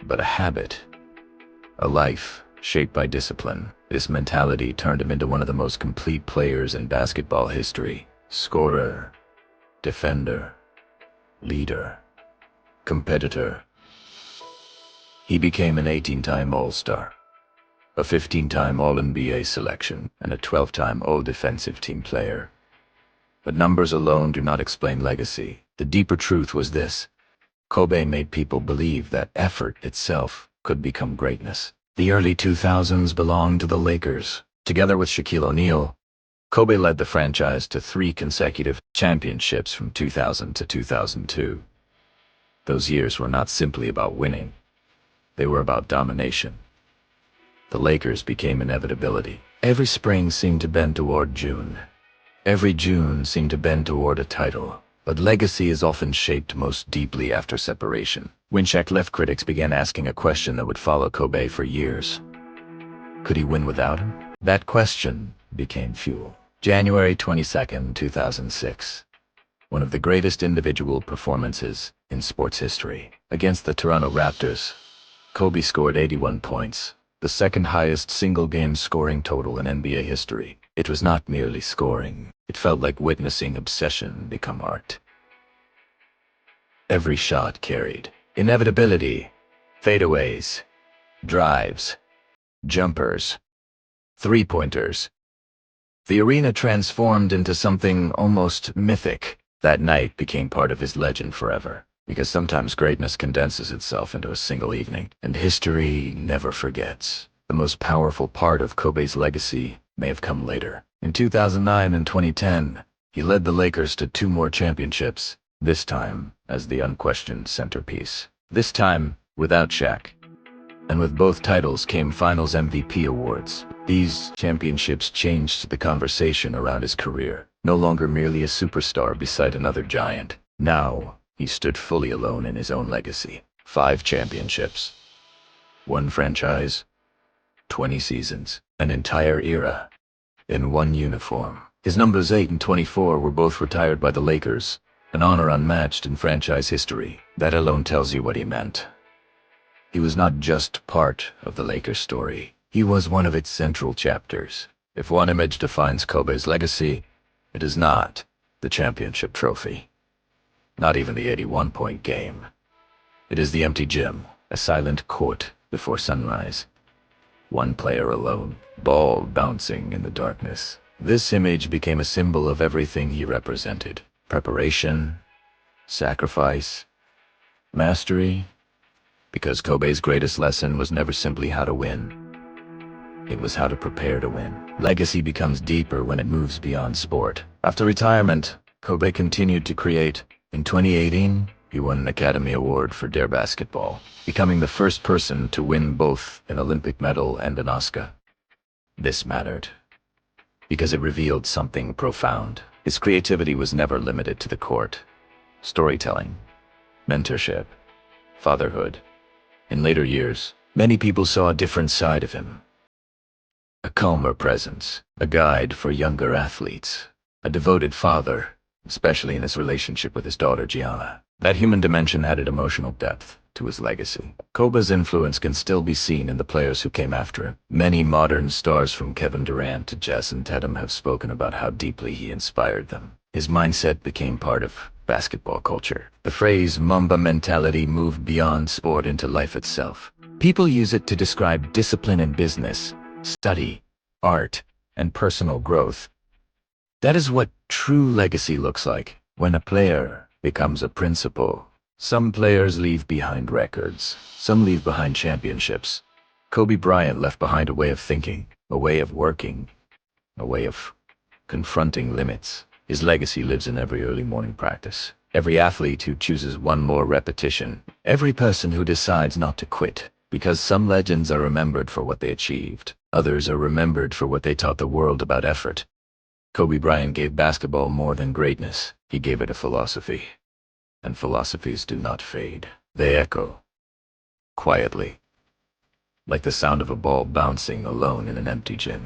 but a habit, a life shaped by discipline. This mentality turned him into one of the most complete players in basketball history. Scorer, defender, leader, competitor. He became an 18-time All-Star, a 15-time All-NBA selection, and a 12-time All-Defensive Team player. But numbers alone do not explain legacy. The deeper truth was this: Kobe made people believe that effort itself could become greatness. The early 2000s belonged to the Lakers. Together with Shaquille O'Neal, Kobe led the franchise to 3 consecutive championships from 2000 to 2002. Those years were not simply about winning. They were about domination. The Lakers became inevitability. Every spring seemed to bend toward June. Every June seemed to bend toward a title. But legacy is often shaped most deeply after separation. When Shaq left, critics began asking a question that would follow Kobe for years. Could he win without him? That question became fuel. January 22nd, 2006. One of the greatest individual performances in sports history. Against the Toronto Raptors, Kobe scored 81 points, the second highest single-game scoring total in NBA history. It was not merely scoring. It felt like witnessing obsession become art. Every shot carried inevitability, fadeaways, drives, jumpers, three-pointers. The arena transformed into something almost mythic. That night became part of his legend forever, because sometimes greatness condenses itself into a single evening, and history never forgets. The most powerful part of Kobe's legacy may have come later. In 2009 and 2010, he led the Lakers to 2 more championships, this time as the unquestioned centerpiece. This time without Shaq. And with both titles came Finals MVP awards. These championships changed the conversation around his career. No longer merely a superstar beside another giant. Now, he stood fully alone in his own legacy. 5 championships. 1 franchise. 20 seasons. An entire era. In 1 uniform. His numbers 8 and 24 were both retired by the Lakers, an honor unmatched in franchise history. That alone tells you what he meant. He was not just part of the Lakers story. He was one of its central chapters. If one image defines Kobe's legacy, it is not the championship trophy. Not even the 81-point game. It is the empty gym, a silent court before sunrise. 1 player alone, ball bouncing in the darkness. This image became a symbol of everything he represented. Preparation, sacrifice, mastery. Because Kobe's greatest lesson was never simply how to win. It was how to prepare to win. Legacy becomes deeper when it moves beyond sport. After retirement, Kobe continued to create. In 2018, he won an Academy Award for Dare Basketball, becoming the first person to win both an Olympic medal and an Oscar. This mattered, because it revealed something profound. His creativity was never limited to the court. Storytelling, mentorship, fatherhood. In later years, many people saw a different side of him. A calmer presence, a guide for younger athletes, a devoted father, especially in his relationship with his daughter Gianna. That human dimension added emotional depth to his legacy. Kobe's influence can still be seen in the players who came after him. Many modern stars, from Kevin Durant to Jason Tatum, have spoken about how deeply he inspired them. His mindset became part of basketball culture. The phrase Mamba Mentality moved beyond sport into life itself. People use it to describe discipline in business, study, art, and personal growth. That is what true legacy looks like. When a player becomes a principal. Some players leave behind records. Some leave behind championships. Kobe Bryant left behind a way of thinking, a way of working, a way of confronting limits. His legacy lives in every early morning practice. Every athlete who chooses 1 more repetition. Every person who decides not to quit. Because some legends are remembered for what they achieved. Others are remembered for what they taught the world about effort. Kobe Bryant gave basketball more than greatness. He gave it a philosophy. And philosophies do not fade. They echo. Quietly. Like the sound of a ball bouncing alone in an empty gym.